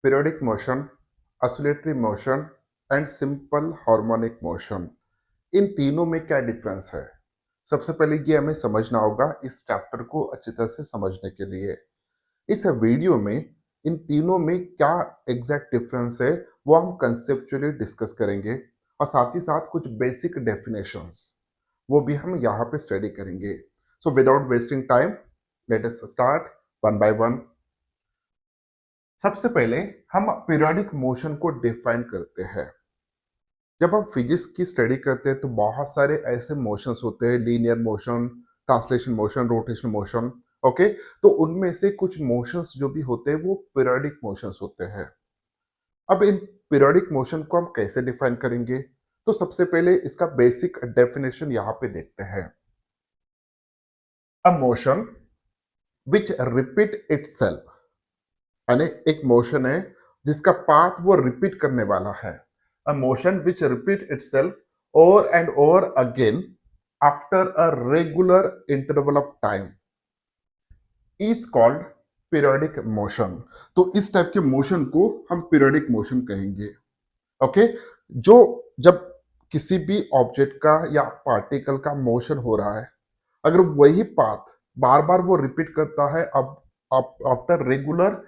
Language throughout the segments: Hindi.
Periodic motion, oscillatory motion and simple harmonic motion, इन तीनों में क्या डिफरेंस है? सबसे पहले ये हमें समझना होगा इस चैप्टर को अच्छी तरह से समझने के लिए। इस वीडियो में इन तीनों में क्या एग्जैक्ट डिफरेंस है वो हम कंसेप्चुअली डिस्कस करेंगे और साथ ही साथ कुछ बेसिक डेफिनेशंस वो भी हम यहाँ पे स्टडी करेंगे। So without wasting time let us start one by one. सबसे पहले हम पीरियोडिक मोशन को डिफाइन करते हैं। जब हम फिजिक्स की स्टडी करते हैं तो बहुत सारे ऐसे मोशंस होते हैं, linear motion, translation motion, rotational motion. Okay, तो उनमें से कुछ मोशंस जो भी होते हैं वो पीरियोडिक मोशंस होते हैं। अब इन पीरियोडिक मोशन को हम कैसे डिफाइन करेंगे? तो सबसे पहले इसका बेसिक डेफिनेशन यहाँ पे देखते हैं। A motion which repeat itself, यानी एक मोशन है जिसका पाथ वो रिपीट करने वाला है। A motion which repeat itself over and over again after a regular interval of time is called periodic motion. तो इस टाइप के मोशन को हम पीरियोडिक मोशन कहेंगे। ओके, जो जब किसी भी ऑब्जेक्ट का या पार्टिकल का मोशन हो रहा है, अगर वही पाथ बार बार वो रिपीट करता है अब after regular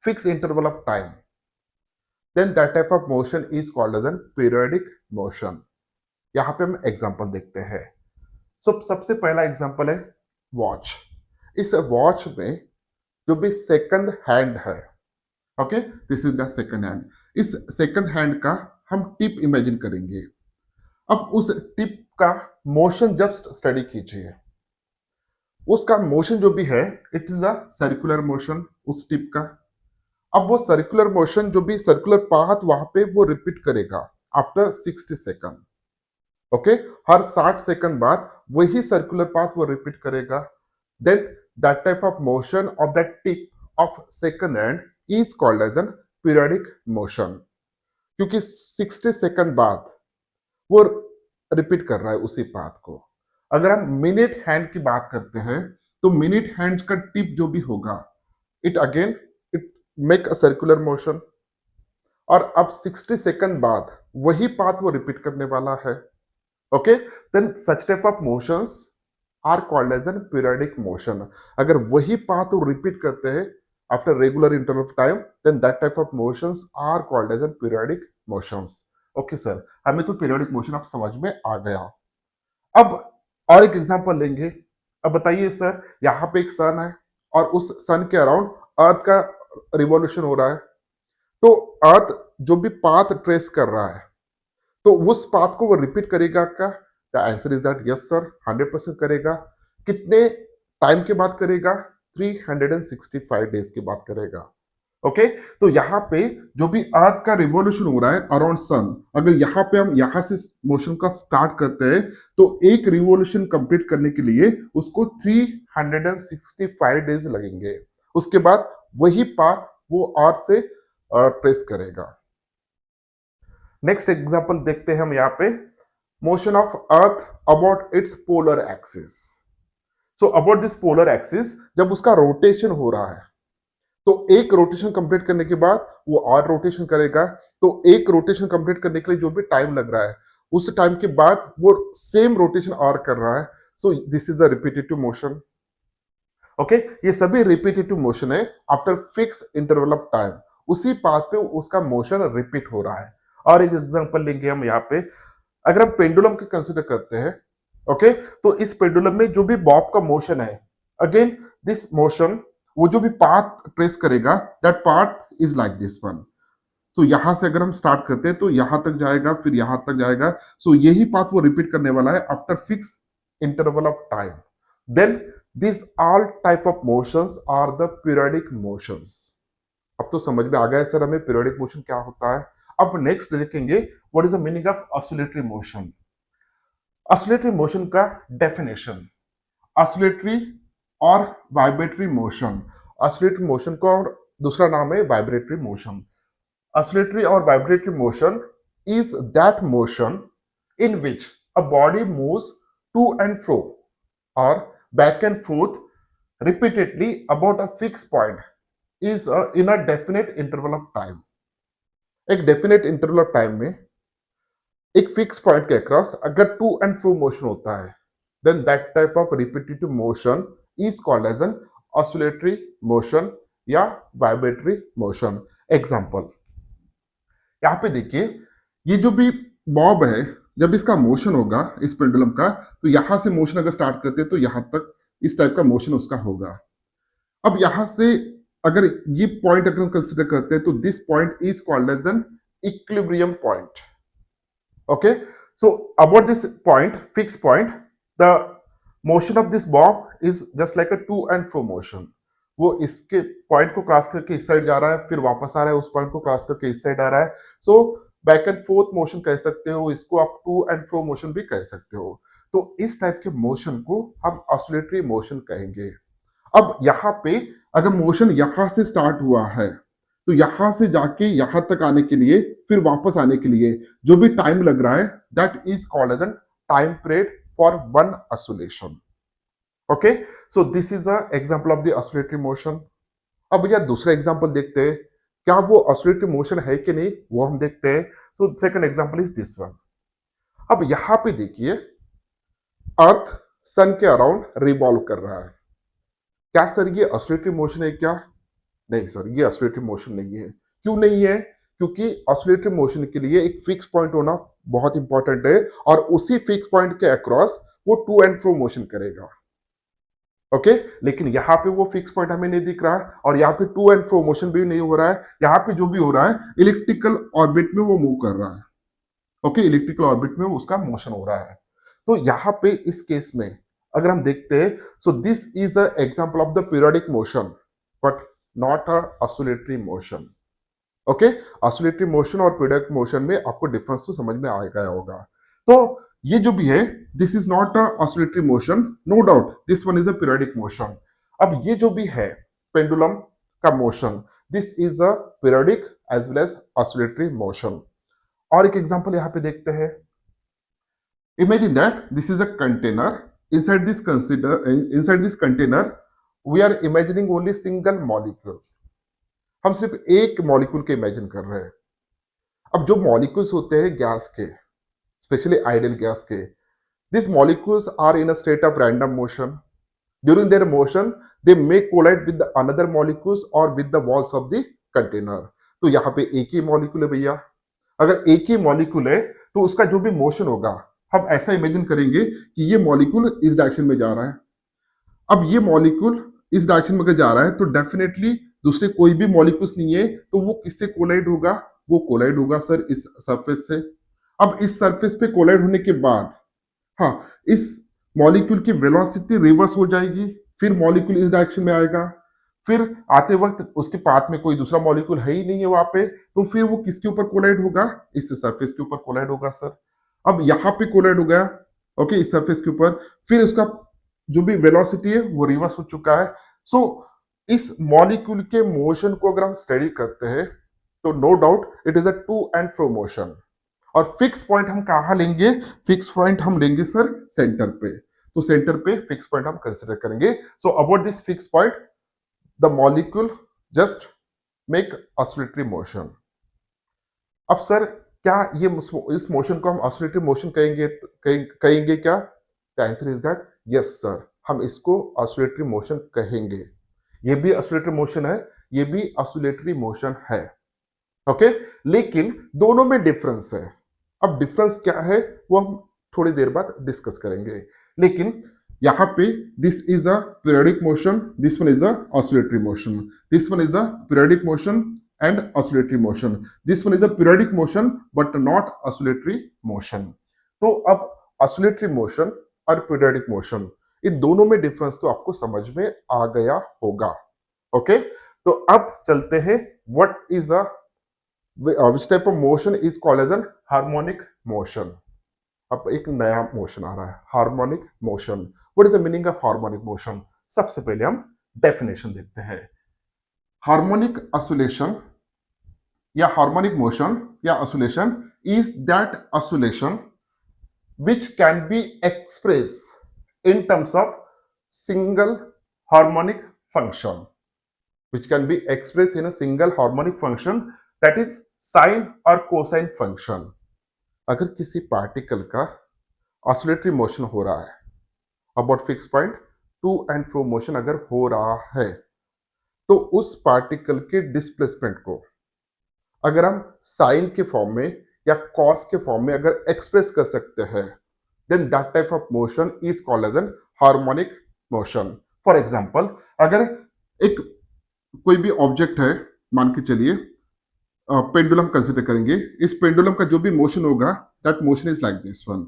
fix interval of time, then that type of motion is called as an periodic motion। यहाँ पे हम एग्जांपल देखते हैं। सबसे पहला एग्जांपल है वॉच। इस वॉच में जो भी सेकंड हैंड है, okay, this is the second hand. इस सेकंड हैंड का हम टिप इमेजिन करेंगे। अब उस टिप का मोशन जब स्टडी कीजिए, उसका मोशन जो भी है it is a circular motion उस टिप का। अब वो सर्कुलर मोशन जो भी सर्कुलर पाथ वहां पे वो रिपीट करेगा आफ्टर 60 सेकंड। ओके, हर 60 सेकंड बाद वही सर्कुलर पाथ वो रिपीट करेगा। Then that type of motion of that tip of second end is called as an periodic motion, क्योंकि 60 सेकंड बाद वो रिपीट कर रहा है उसी पाथ को। अगर हम मिनट हैंड की बात करते हैं तो मिनट हैंड का टिप जो भी होगा it again it make a circular motion, और अब 60 सेकंड बाद वही पाथ वो रिपीट करने वाला है। Okay, then such type of motions are called as an periodic motion. अगर वही पाथ वो रिपीट करते हैं after regular interval of time, then that type of motions are called as an periodic motions. Okay sir, हमें तो पीरियोडिक मोशन आप समझ में आ गया। अब और एक एग्जांपल लेंगे। अब बताइए सर, यहाँ पे एक सन है और उस सन के अराउंड अर्थ का रिवॉल्यूशन हो रहा है। तो अर्थ जो भी पाथ ट्रेस कर रहा है तो उस पाथ को वो रिपीट करेगा क्या? The answer is that yes sir, 100% करेगा। कितने टाइम के बाद करेगा? 365 डेज के बाद करेगा। ओके, तो यहाँ पे जो भी अर्थ का रिवॉल्यूशन हो रहा है अराउंड सन, अगर यहाँ पे हम यहाँ से मोशन का स्टार्ट करते हैं तो एक रिवॉल्यूशन कंप्लीट करने के लिए उसको 365 डेज लगेंगे। उसके बाद वही पाथ वो अर्थ से ट्रेस करेगा। नेक्स्ट एग्जांपल देखते हैं हम यहाँ पे, motion of earth about it's polar axis. So about this polar axis जब उसका रोटेशन हो रहा है तो एक रोटेशन कंप्लीट करने के बाद वो और रोटेशन करेगा। तो एक रोटेशन कंप्लीट करने के लिए जो भी टाइम लग रहा है उस टाइम के बाद वो सेम रोटेशन और कर रहा है। सो this is a repetitive motion. Okay, ये सभी रिपीटेटिव मोशन है after fix interval of time, उसी पाथ पे उसका मोशन रिपीट हो रहा है। और एक एग्जांपल लेंगे हम यहाँ पे, अगर हम पेंडुलम को कंसिडर करते हैं, ओके, तो इस पेंडुलम में जो भी बॉब का मोशन है, अगेन दिस मोशन वो जो भी पाथ ट्रेस करेगा that path is like this one. तो यहां से अगर हम स्टार्ट करते हैं तो यहां तक जाएगा, फिर यहां तक जाएगा। सो यही पाथ वो रिपीट करने वाला है after fix interval of time. Then this all type of motions are the periodic motions. अब तो समझ में आ गया है सर हमें पीरियोडिक मोशन क्या होता है। अब नेक्स्ट देखेंगे what is the meaning of oscillatory motion. Oscillatory motion का डेफिनेशन, ऑसिलेटरी और वाइब्रेटरी मोशन। ऑसिलेटरी मोशन का और दूसरा नाम है vibratory motion. Oscillatory or vibratory motion is that motion in which a body moves to and fro or back and forth repeatedly about a fixed point is in a definite interval of time. एक डेफिनेट इंटरवल ऑफ टाइम में एक फिक्स पॉइंट के अक्रॉस अगर टू एंड फ्रो मोशन होता है, then that type of repetitive motion is called as an oscillatory motion या वाइब्रेटरी मोशन. एग्जांपल, यहाँ पे देखिए, ये जो भी बॉब है, जब इसका मोशन होगा इस पेंडुलम का, तो यहां से मोशन अगर स्टार्ट करते हैं तो यहां तक इस टाइप का मोशन उसका होगा. अब यहां से अगर ये पॉइंट अगर हम कंसिडर करते हैं तो this point is called as an equilibrium point. Okay, so about this point, fix point, the motion of this bob is just like a to and fro motion. वो इसके पॉइंट को क्रॉस करके इस साइड जा रहा है, फिर वापस आ रहा है, उस पॉइंट को क्रॉस करके इस साइड आ रहा है. So back and fourth motion कह सकते हो इसको, आप टू एंड फ्रो मोशन भी कह सकते हो. तो इस टाइप के मोशन को हम ऑसिलेटरी मोशन कहेंगे. अब यहाँ पे अगर मोशन यहां से स्टार्ट हुआ है तो यहां से जाके यहां तक आने के लिए, फिर वापस आने के लिए जो भी टाइम लग रहा है, that is called as an time period for one oscillation. Okay, so this is a example of the oscillatory motion. अब भैया दूसरा एग्जांपल देखते हैं, क्या वो ऑसिलेटरी मोशन है कि नहीं, वो हम देखते हैं. So second example is this one. अब यहां पे देखिए, अर्थ सन के अराउंड रिवॉल्व कर रहा है. क्या सर ये ऑसिलेटरी मोशन है क्या? नहीं सर, ये ऑसिलेटरी मोशन नहीं है. क्यों नहीं है? क्योंकि ऑसिलेटरी मोशन के लिए एक फिक्स पॉइंट होना बहुत इंपॉर्टेंट है, और उसी फिक्स पॉइंट के अक्रॉस वो टू एंड फ्रो मोशन करेगा. ओके, लेकिन यहाँ पे वो फिक्स पॉइंट हमें नहीं दिख रहा है, और यहाँ पे टू एंड फ्रो मोशन भी नहीं हो रहा है. यहाँ पे जो भी हो रहा है, इलेक्ट्रिकल ऑर्बिट में वो मूव कर रहा है. ओके, इलेक्ट्रिकल ऑर्बिट में उसका मोशन हो रहा है. तो यहाँ पे इस केस में अगर हम देखते हैं, सो this is a example of the periodic motion but not a oscillatory motion. Okay, oscillatory motion और पीरियोडिक मोशन में आपको डिफरेंस तो समझ में आ गया होगा. तो ये जो भी है, this is not a oscillatory motion, no doubt this one is a periodic motion. अब ये जो भी है पेंडुलम का motion, this is a periodic as well as oscillatory motion. और एक एग्जांपल यहाँ पे देखते हैं. Imagine that this is a container. Inside this container, we are imagining only single molecule. हम सिर्फ एक मॉलिक्यूल के इमेजिन कर रहे हैं. अब जो मॉलिक्यूल्स होते हैं गैस के, स्पेशली आइडियल गैस के, these molecules are in a state of random motion. During their motion, they may collide with the another molecules or with the walls of the container. तो यहाँ पे एक ही मॉलिक्यूल है भैया. अगर एक ही मॉलिक्यूल है तो उसका जो भी मोशन होगा, हम ऐसा इमेजिन करेंगे कि ये मॉलिक्यूल इस डायरेक्शन में जा रहा है. अब ये मॉलिक्यूल इस डायरेक्शन में अगर जा रहा है तो डेफिनेटली दूसरे कोई भी मॉलिक्यूल्स नहीं है, तो वो किससे कोलाइड होगा? वो कोलाइड होगा सर इस सरफेस से. अब इस सरफेस पे कोलाइड होने के बाद, हाँ, इस मॉलिक्यूल की वेलोसिटी रिवर्स हो जाएगी, फिर मॉलिक्यूल इस डायरेक्शन में आएगा, फिर आते वक्त उसके पाथ में कोई दूसरा मॉलिक्यूल है ही नहीं है वहां पे, तो फिर वो किसके ऊपर कोलाइड होगा? इस सरफेस के ऊपर कोलाइड होगा सर. अब यहाँ पे कोलाइड हो गया, ओके, इस सरफेस के ऊपर, फिर उसका जो भी वेलोसिटी है वो रिवर्स हो चुका है. सो इस मॉलिक्यूल के मोशन को अगर हम स्टडी करते हैं तो no doubt it is a to and fro motion. और फिक्स पॉइंट हम कहाँ लेंगे? फिक्स पॉइंट हम लेंगे सर सेंटर पे. तो सेंटर पे फिक्स पॉइंट हम कंसिडर करेंगे. सो about this fix point, the molecule just make oscillatory motion. अब सर क्या ये इस मोशन को हम ऑसिलेटरी मोशन कहेंगे क्या? The answer is that yes sir, हम इसको ऑसिलेटरी मोशन कहेंगे. ये भी ऑसिलेटरी मोशन है, ये भी ऑसिलेटरी मोशन है. ओके, लेकिन दोनों में डिफरेंस है. अब डिफरेंस क्या है वो हम थोड़ी देर बाद डिस्कस करेंगे. लेकिन यहाँ पे this is a periodic motion, this one is a oscillatory motion, this one is a periodic motion and oscillatory motion, this one is a periodic motion but not oscillatory motion. तो अब ऑसिलेटरी मोशन और पीरियोडिक मोशन, इन दोनों में डिफरेंस तो आपको समझ में आ गया होगा. ओके, तो अब चलते हैं, what is a which type of motion is called as an harmonic motion. अब एक नया मोशन आ रहा है, harmonic motion. What is the meaning of harmonic motion? सबसे पहले हम डेफिनेशन देखते हैं. हार्मोनिक ऑसिलेशन या हार्मोनिक मोशन या oscillation is that oscillation which can be expressed in terms of single harmonic function. which can be expressed in a single harmonic function, that is sine और cosine function. अगर किसी पार्टिकल का ऑसिलेटरी मोशन हो रहा है about fix point, to and fro motion अगर हो रहा है, तो उस पार्टिकल के डिस्प्लेसमेंट को अगर हम साइन के फॉर्म में या कॉस के फॉर्म में अगर एक्सप्रेस कर सकते हैं, then that type of motion is called as an harmonic motion. For example, अगर एक कोई भी ऑब्जेक्ट है, मान के चलिए पेंडुलम कंसिडर करेंगे, इस पेंडुलम का जो भी मोशन होगा that motion is like this one.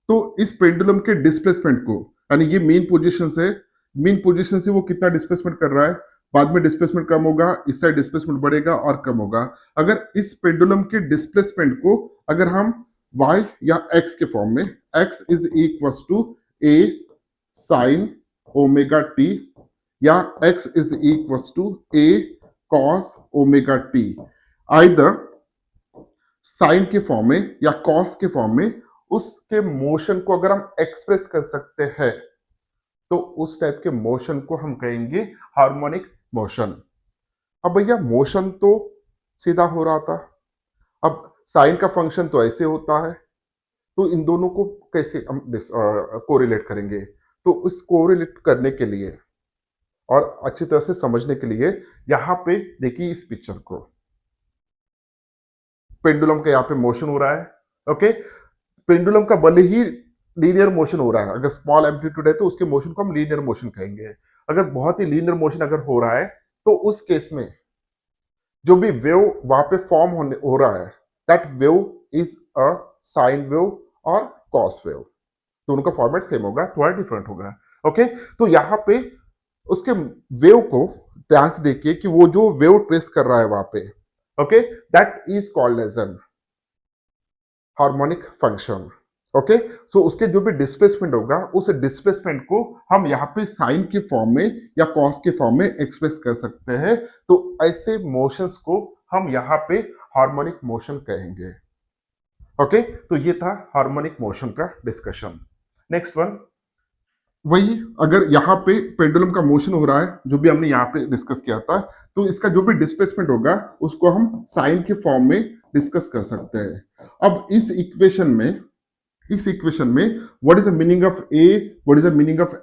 तो इस पेंडुलम के डिस्प्लेसमेंट को, यानी ये मेन पोजीशन से वो कितना डिस्प्लेसमेंट कर रहा है, बाद में डिस्प्लेसमेंट कम होगा, इस साइड डिस्प्लेसमेंट बढ़ेगा और कम होगा. अगर इस पेंडुलम के डिस्प्लेसमेंट को अगर हम y या x के फॉर्म में, x is equals to a sin omega t या x is equals to a cos omega t, either sine के फॉर्म में या कॉस के फॉर्म में उसके मोशन को अगर हम एक्सप्रेस कर सकते हैं, तो उस टाइप के मोशन को हम कहेंगे हार्मोनिक मोशन. अब भैया मोशन तो सीधा हो रहा था, अब साइन का फंक्शन तो ऐसे होता है, तो इन दोनों को कैसे हम कोरिलेट करेंगे? तो उस कोरिलेट करने के लिए और अच्छी तरह से समझने के लिए यहां पे देखिए इस पिक्चर को, पेंडुलम का यहाँ पे मोशन हो रहा है. ओके, पेंडुलम का भले ही लीनियर मोशन हो रहा है, अगर स्मॉल एम्पलीट्यूड है तो उसके मोशन को हम लीनियर मोशन कहेंगे. अगर बहुत ही लीनियर मोशन अगर हो रहा है, तो उस केस में जो भी वेव वहां पे फॉर्म हो रहा है, that wave is a sine wave और कॉस वेव. दोनों का फॉर्मेट सेम होगा, थोड़ा डिफरेंट होगा. ओके, तो यहाँ पे उसके वेव को ध्यान से देखिए कि वो जो वेव ट्रेस कर रहा है वहां पे, okay, that is called as an harmonic function. Okay, so उसके जो भी डिस्प्लेसमेंट होगा, उस डिस्प्लेसमेंट को हम यहाँ पे साइन के फॉर्म में या कॉस के फॉर्म में एक्सप्रेस कर सकते हैं. तो ऐसे मोशंस को हम यहाँ पे हार्मोनिक मोशन कहेंगे. ओके, तो ये था हार्मोनिक मोशन का डिस्कशन. नेक्स्ट वन, वही अगर यहाँ पे पेंडुलम का मोशन हो रहा है, जो भी हमने यहाँ पे डिस्कस किया था, तो इसका जो भी डिस्प्लेसमेंट होगा उसको हम साइन के फॉर्म में डिस्कस कर सकते हैं. अब इस इक्वेशन में what is the meaning of A, what is the meaning of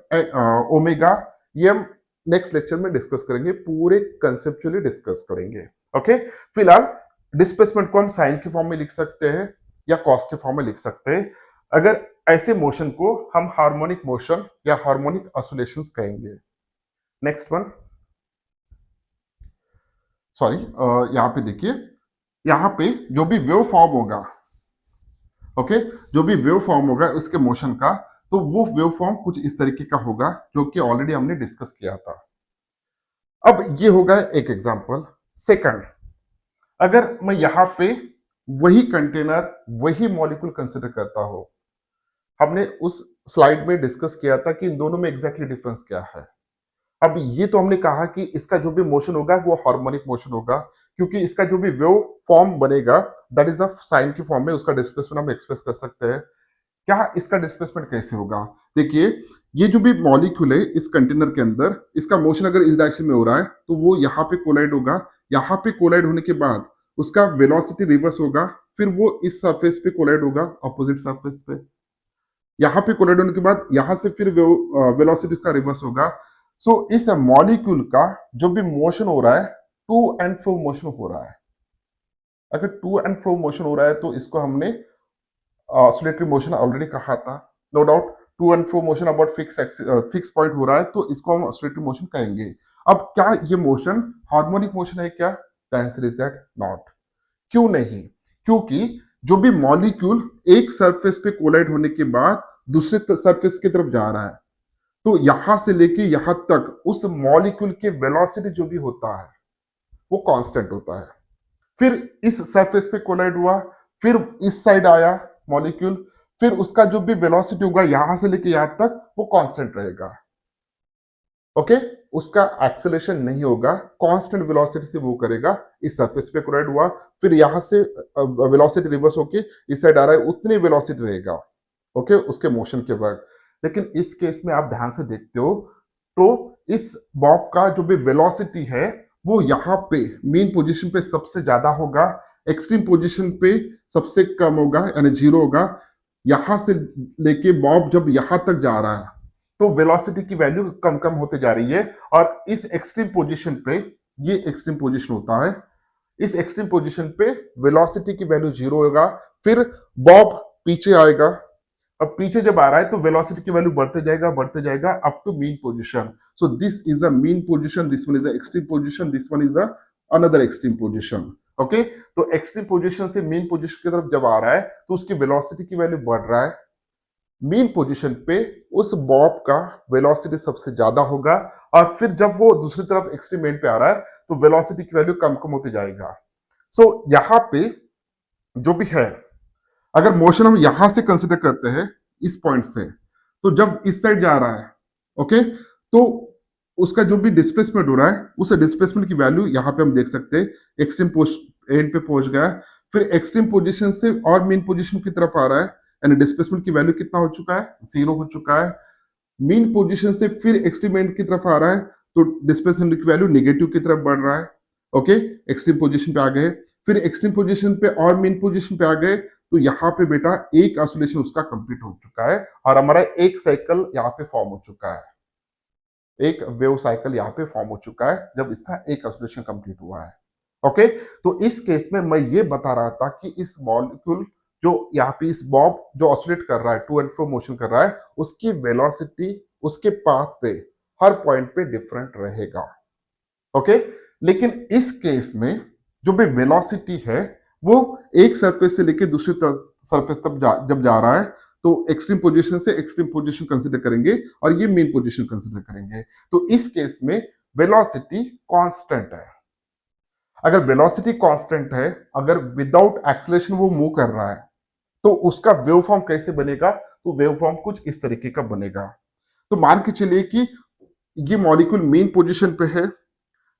omega, ये हम नेक्स्ट लेक्चर में डिस्कस करेंगे, पूरे कंसेप्चुअली डिस्कस करेंगे. ओके, फिलहाल डिस्प्लेसमेंट को हम साइन के फॉर्म में लिख सकते हैं या कॉस के फॉर्म में लिख सकते हैं. अगर ऐसे मोशन को हम हार्मोनिक मोशन या हार्मोनिक ऑसिलेशंस कहेंगे. नेक्स्ट वन, सॉरी, यहाँ पे देखिए, यहाँ पे जो भी वेव फॉर्म होगा, ओके, जो भी वेव फॉर्म होगा उसके मोशन का, तो वो वेव फॉर्म कुछ इस तरीके का होगा जो कि ऑलरेडी हमने डिस्कस किया था. अब ये होगा एक एग्जांपल. सेकंड, अगर मैं यहां पे वही कंटेनर, वही मॉलिक्यूल कंसिडर करता हूं, हमने उस स्लाइड में डिस्कस किया था कि इन दोनों में एग्जैक्टली डिफरेंस क्या है. अब ये तो हमने कहा कि इसका जो भी मोशन होगा वो हार्मोनिक मोशन होगा, क्योंकि इसका जो भी वेव फॉर्म बनेगा दैट इज अ साइन की फॉर्म में, उसका डिस्प्लेसमेंट हम एक्सप्रेस कर सकते हैं. क्या इसका डिस्प्लेसमेंट कैसे होगा? देखिए, ये जो भी मॉलिक्यूल है इस कंटेनर के अंदर, इसका मोशन अगर इस डायरेक्शन में हो रहा है, तो वो यहाँ पे कोलाइड होगा. यहाँ पे कोलाइड होने के बाद उसका वेलोसिटी रिवर्स होगा, फिर वो इस सरफेस पे कोलाइड होगा, अपोजिट सरफेस पे. यहाँ पे कोलाइड होने के बाद यहाँ से फिर वेलोसिटी का रिवर्स होगा. सो इस मॉलिक्यूल का जो भी मोशन हो रहा है, टू एंड फ्रो मोशन हो रहा है. अगर टू एंड फ्रो मोशन हो रहा है तो इसको हमने ऑसिलेटरी मोशन ऑलरेडी कहा था. No doubt, to and fro motion about fix point हो रहा है, तो इसको हम ऑसिलेटरी मोशन कहेंगे. अब क्या ये मोशन हार्मोनिक मोशन है क्या? The answer is that not. क्यों नहीं? क्योंकि जो भी मॉलिक्यूल एक सरफेस पे कोलाइड होने के बाद दूसरे सरफेस की तरफ जा रहा है, तो यहां से लेके यहां तक उस मॉलिक्यूल के वेलोसिटी जो भी होता है वो कांस्टेंट होता है. फिर इस सरफेस पे कोलाइड हुआ, फिर इस साइड आया मॉलिक्यूल, फिर उसका जो भी वेलोसिटी होगा यहां से लेके यहां तक वो कांस्टेंट रहेगा. ओके, उसका एक्सेलरेशन नहीं होगा, कांस्टेंट वेलोसिटी से मूव करेगा. इस सरफेस पे कोलाइड हुआ, फिर यहां से वेलोसिटी रिवर्स होके इस साइड आ रहा है, उतनी वेलोसिटी रहेगा. ओके, उसके मोशन के बाद. लेकिन इस केस में आप ध्यान से देखते हो तो इस बॉब का जो भी वेलोसिटी है वो यहाँ पे मीन पोजीशन पे सबसे ज्यादा होगा, एक्सट्रीम पोजीशन पे सबसे कम होगा यानी जीरो होगा। यहां से लेके बॉब जब यहां तक जा रहा है तो वेलोसिटी की वैल्यू कम कम होते जा रही है, और इस एक्सट्रीम पोजीशन पे, ये एक्सट्रीम पोजीशन होता है, इस एक्सट्रीम पोजीशन पे वेलोसिटी की वैल्यू जीरो होगा। फिर बॉब पीछे आएगा, अब पीछे जब आ रहा है तो वेलोसिटी की वैल्यू बढ़ते जाएगा up to mean position. So this is a mean position, this one is a extreme position, this one is a another extreme position. Okay, तो एक्सट्रीम पोजीशन से मीन पोजीशन की तरफ जब आ रहा है तो उसकी वेलोसिटी की वैल्यू बढ़ रहा है। मीन पोजीशन पे उस बॉब का वेलोसिटी सबसे ज्यादा होगा, और फिर जब वो दूसरी तरफ एक्सट्रीम एंड पे आ रहा है तो वेलोसिटी की वैल्यू कम कम होते जाएगा। सो यहाँ पे जो भी है, अगर मोशन हम यहां से कंसिडर करते हैं इस पॉइंट से, तो जब इस साइड जा रहा है, ओके, तो उसका जो भी डिस्प्लेसमेंट हो रहा है उस डिस्प्लेसमेंट की वैल्यू यहाँ पे हम देख सकते हैं, एक्सट्रीम एंड पे पहुंच गया है। फिर एक्सट्रीम पोजीशन से और मेन पोजीशन की तरफ आ रहा है, यानी डिस्प्लेसमेंट की वैल्यू कितना हो चुका है, जीरो हो चुका है। मीन पोजीशन से फिर एक्सट्रीम एंड की तरफ आ रहा है तो डिस्प्लेसमेंट की वैल्यू नेगेटिव की तरफ बढ़ रहा है। ओके, एक्सट्रीम पोजीशन पे आ गए, फिर एक्सट्रीम पोजीशन पे और मेन पोजीशन पे आ गए, तो यहाँ पे बेटा एक ऑसिलेशन उसका कंप्लीट हो चुका है और हमारा एक साइकिल यहाँ पे फॉर्म हो चुका है, एक वेव साइकिल यहाँ पे फॉर्म हो चुका है जब इसका एक ऑसिलेशन कंप्लीट हुआ है। ओके, तो इस केस में मैं ये बता रहा था कि इस मॉलिक्यूल जो यहाँ पे इस बॉब जो ऑसिलेट कर रहा है, टू एंड फ्रो मोशन कर रहा है, उसकी वेलोसिटी उसके पाथ पे हर पॉइंट पे डिफरेंट रहेगा। ओके, लेकिन इस केस में जो भी वेलोसिटी है वो एक सरफेस से लेकर दूसरी सरफेस तक जब जा रहा है तो एक्सट्रीम पोजीशन से एक्सट्रीम पोजीशन कंसीडर करेंगे और ये मेन पोजीशन कंसीडर करेंगे। तो इस केस में वेलोसिटी कांस्टेंट है। अगर वेलोसिटी कांस्टेंट है, अगर विदाउट एक्सेलरेशन वो मूव कर रहा है, तो उसका वेव फॉर्म कैसे बनेगा, तो वेव फॉर्म कुछ इस तरीके का बनेगा। तो मान के चलिए कि ये मॉलिक्यूल मेन पोजीशन पे है,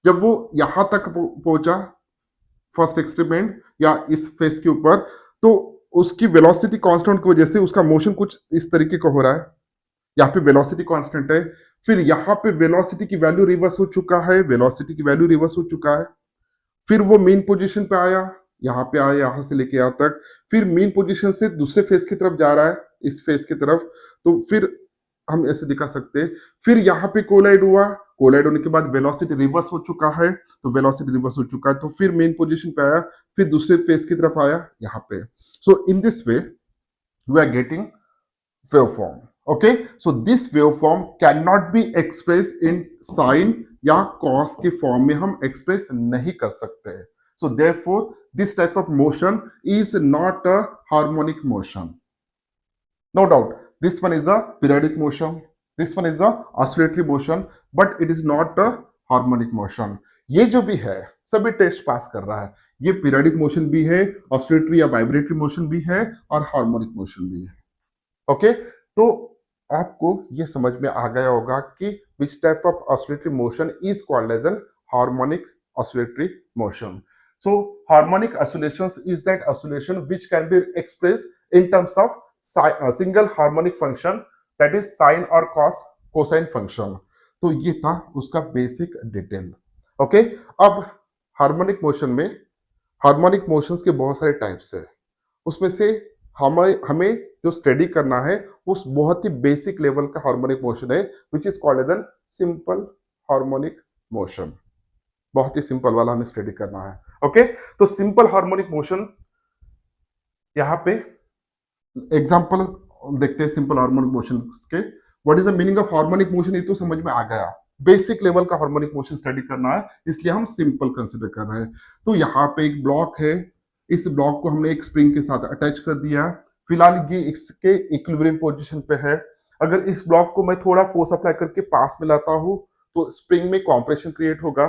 जब वो यहां तक पहुंचा फर्स्ट एक्सपेरिमेंट या इस फेस के ऊपर, तो उसकी वेलोसिटी कांस्टेंट की वजह से उसका मोशन कुछ इस तरीके का हो रहा है। यहाँ पे वेलोसिटी कांस्टेंट है, फिर यहाँ पे वेलोसिटी की वैल्यू रिवर्स हो चुका है, वेलोसिटी की वैल्यू रिवर्स हो चुका है। फिर वो मेन पोजीशन पे आया, यहाँ पे आया, यहाँ से लेके यहाँ तक, फिर मेन पोजीशन से दूसरे फेस की तरफ जा रहा है, इस फेस की तरफ, तो फिर हम ऐसे दिखा सकते हैं। फिर यहाँ पे कोलाइड हुआ, कोलाइड होने के बाद वेलोसिटी रिवर्स हो चुका है, तो वेलोसिटी रिवर्स हो चुका है, तो फिर मेन पोजीशन पे आया, फिर दूसरे फेस की तरफ आया यहाँ पे। So in this way we are getting waveform. Okay, so this waveform cannot be expressed in sine या cos के फॉर्म में हम एक्सप्रेस नहीं कर सकते। So therefore this type of motion is not a harmonic motion. No doubt this one is a periodic motion, this one is a oscillatory motion, but it is not a harmonic motion. ये जो भी है सभी टेस्ट पास कर रहा है, ये पीरियडिक मोशन भी है, ऑसिलेटरी या वाइब्रेटरी मोशन भी है और हार्मोनिक मोशन भी है। ओके, तो आपको ये समझ में आ गया होगा कि which type of oscillatory motion is called as an harmonic oscillatory motion. So harmonic oscillations is that oscillation which can be expressed in terms of single harmonic function, that is sine और कॉस कोसाइन फंक्शन। तो ये था उसका बेसिक डिटेल। ओके, अब हार्मोनिक मोशन में, हार्मोनिक मोशंस के बहुत सारे टाइप्स है, उसमें से हमें जो स्टडी करना है उस बहुत ही बेसिक लेवल का हार्मोनिक मोशन है which is called as an simple harmonic motion. बहुत ही सिंपल वाला हमें स्टडी करना है। ओके, तो सिंपल हार्मोनिक मोशन, यहाँ पे एग्जांपल देखते हैं सिंपल हार्मोनिक मोशन के। What is the meaning of harmonic motion, ये तो समझ में आ गया। बेसिक लेवल का हार्मोनिक मोशन स्टडी करना है, इसलिए हम सिंपल कंसिडर कर रहे हैं। तो यहाँ पे एक ब्लॉक है, इस ब्लॉक को हमने एक स्प्रिंग के साथ अटैच कर दिया। फिलहाल ये इसके इक्विलिब्रियम पोजीशन पे है। अगर इस ब्लॉक को मैं थोड़ा फोर्स अप्लाई करके पास में लाता हूं तो स्प्रिंग में कॉम्प्रेशन क्रिएट होगा।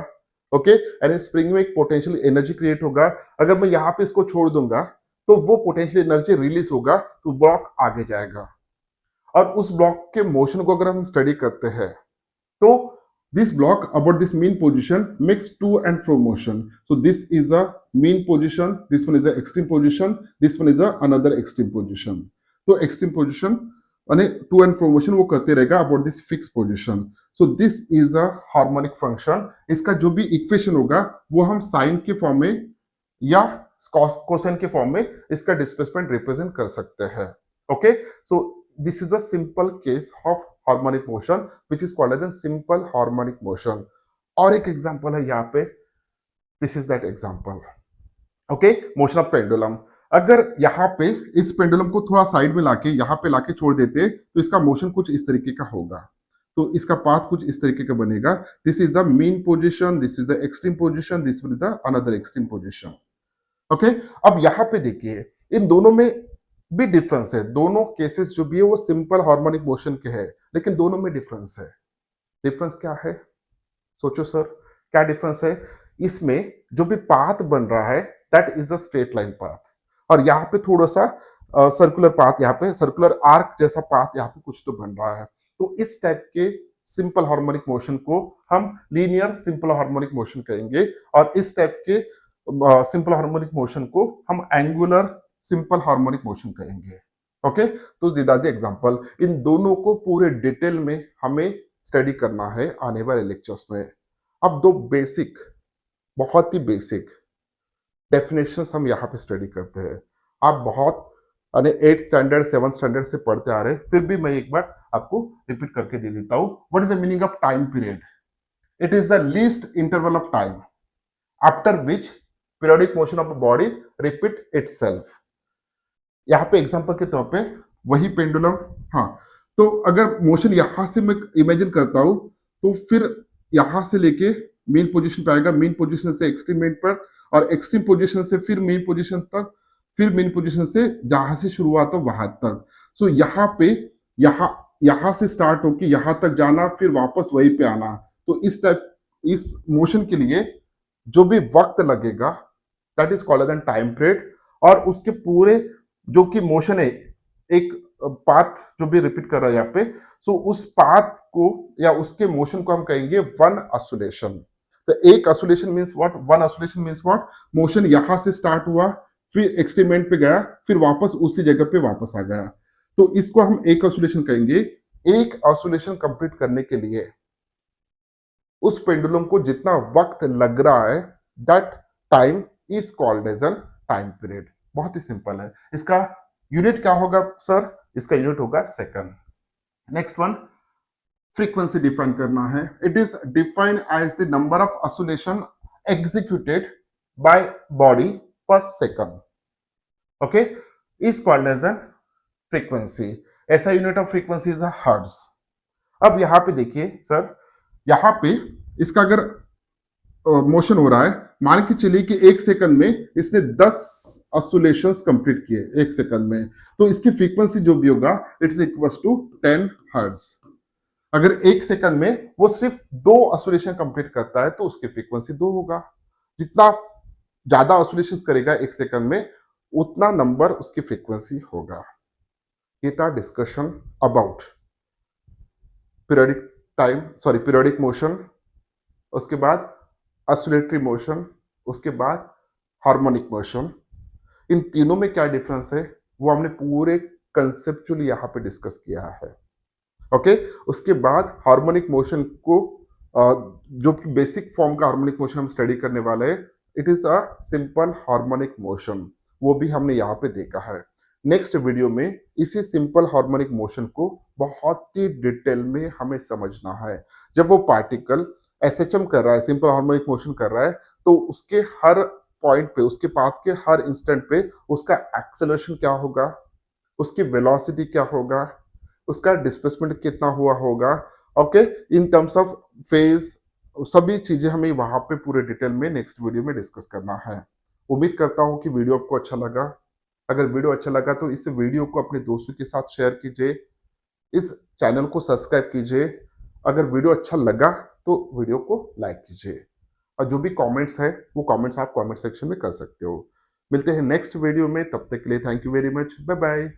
ओके, यानी स्प्रिंग में एक पोटेंशियल एनर्जी क्रिएट होगा। अगर मैं यहाँ पे इसको छोड़ दूंगा तो वो पोटेंशियल एनर्जी रिलीज होगा, तो ब्लॉक आगे जाएगा। और उस ब्लॉक के मोशन को अगर हम स्टडी करते हैं तो this block about this mean position makes to and fro motion. So this is a mean position, this one is the extreme position, this one is a another extreme position. तो extreme position यानी टू एंड फ्रो मोशन वो करते रहेगा about this fix position. So this is a harmonic function. इसका जो भी इक्वेशन होगा वो हम साइन के फॉर्म में या कोसाइन के फॉर्म में इसका डिस्प्लेसमेंट रिप्रेजेंट कर सकते हैं. Okay, so this is a simple case of harmonic motion which is called as simple harmonic motion. और एक एग्जांपल है यहाँ पे, this is that example. Okay, motion of pendulum. अगर यहाँ पे इस पेंडुलम को थोड़ा साइड में लाके यहाँ पे लाके छोड़ देते तो इसका मोशन कुछ इस तरीके का होगा. तो इसका पाथ कुछ इस तरीके का बनेगा. This is the mean position, this is the extreme position, this will the another extreme position. Okay, अब यहाँ पे देखिए इन दोनों में भी डिफरेंस है. दोनों केसेस जो भी है वो सिंपल हार्मोनिक मोशन के है, लेकिन दोनों में डिफरेंस है. डिफरेंस क्या है? सोचो सर, क्या डिफरेंस है? इसमें जो भी पाथ बन रहा है that is a straight line path, और यहाँ पे थोड़ा सा सर्कुलर पाथ, यहाँ पे सर्कुलर आर्क जैसा पाथ यहाँ पे कुछ तो बन रहा है. तो इस टाइप के सिंपल हार्मोनिक मोशन को हम लीनियर सिंपल हार्मोनिक मोशन कहेंगे, और इस टाइप के सिंपल हार्मोनिक मोशन को हम एंगुलर सिंपल हार्मोनिक मोशन कहेंगे. ओके, तो दीदाजी एग्जांपल, इन दोनों को पूरे डिटेल में हमें स्टडी करना है आने वाले लेक्चर्स में. अब दो बेसिक, बहुत ही बेसिक डेफिनेशंस हम यहाँ पे स्टडी करते हैं. आप बहुत 8th स्टैंडर्ड 7th स्टैंडर्ड से पढ़ते आ रहे हैं, फिर भी मैं एक बार आपको रिपीट करके दे देता हूँ. What is the meaning of time period? It is the least interval of time after which periodic motion of a body repeat itself. यहाँ पे एग्जांपल के तौर पे वही पेंडुलम, हाँ, तो अगर मोशन यहां से मैं इमेजिन करता हूं तो फिर यहां से लेके मेन पोजीशन पे आएगा, मेन पोजीशन से एक्सट्रीम मेन पर, और एक्सट्रीम पोजीशन से फिर मेन पोजीशन तक, फिर मेन पोजीशन से जहां से शुरुआत हो वहां तक. सो यहाँ पे यहां से स्टार्ट होके यहां तक जाना, फिर वापस वहीं पे आना. तो इस टाइप इस मोशन के लिए जो भी वक्त लगेगा that is called as time period. और उसके पूरे जो कि मोशन है, एक पाथ जो भी रिपीट कर रहा है यहाँ पे, सो उस पाथ को या उसके मोशन को हम कहेंगे वन ऑसिलेशन. तो एक oscillation means what? One oscillation means what? Motion यहां से स्टार्ट हुआ, फिर एक्सट्रीमेंट पे गया, फिर वापस उसी जगह पे वापस आ गया. तो इसको हम एक ऑसिलेशन कहेंगे. एक ऑसिलेशन कंप्लीट करने के लिए उस पेंडुलम को जितना वक्त लग रहा है that time is called as an time period. बहुत ही सिंपल है. इसका यूनिट क्या होगा सर? इसका यूनिट होगा second. Next one, frequency define करना है. It is defined as the number of oscillation executed by body per second. Okay, is called as an frequency. ऐसा unit of frequency is hertz. अब यहां पे देखिए सर, यहां पे इसका अगर मोशन हो रहा है, मान के चलिए कि एक सेकंड में इसने 10 ऑसिलेशंस कंप्लीट किए एक सेकंड में, तो इसकी फ्रीक्वेंसी जो भी होगा इट्स इक्वल टू 10 हर्ट्ज. अगर एक सेकंड में वो सिर्फ 2 ऑसिलेशन कंप्लीट करता है तो उसकी फ्रीक्वेंसी 2 होगा. जितना ज्यादा ऑसिलेशंस करेगा एक सेकंड में उतना नंबर उसकी फ्रीक्वेंसी होगा. ये था डिस्कशन अबाउट पीरियोडिक मोशन, उसके बाद ऑसिलेटरी मोशन, उसके बाद हार्मोनिक मोशन. इन तीनों में क्या डिफरेंस है वो हमने पूरे कंसेप्चुअली यहाँ पे डिस्कस किया है. ओके, उसके बाद हार्मोनिक मोशन को जो बेसिक फॉर्म का हार्मोनिक मोशन हम स्टडी करने वाले हैं, it is a simple harmonic motion, वो भी हमने यहाँ पे देखा है. नेक्स्ट वीडियो में इसी सिंपल हार्मोनिक मोशन को बहुत ही डिटेल में हमें समझना है. जब वो पार्टिकल एसएचएम कर रहा है, सिंपल हार्मोनिक मोशन कर रहा है, तो उसके हर पॉइंट पे, उसके पाथ के हर इंस्टेंट पे उसका एक्सेलरेशन क्या होगा, उसकी वेलोसिटी क्या होगा, उसका डिस्प्लेसमेंट कितना हुआ होगा. Okay, in terms of phase, सभी चीजें हमें वहां पे पूरे डिटेल में नेक्स्ट वीडियो में डिस्कस करना है. उम्मीद करता हूं कि वीडियो आपको अच्छा लगा. अगर वीडियो अच्छा लगा तो इस वीडियो को अपने दोस्तों के साथ शेयर कीजिए, इस चैनल को सब्सक्राइब कीजिए. अगर वीडियो अच्छा लगा तो वीडियो को लाइक कीजिए, और जो भी कमेंट्स है वो कमेंट्स आप कमेंट सेक्शन में कर सकते हो. मिलते हैं नेक्स्ट वीडियो में, तब तक के लिए thank you very much, bye bye.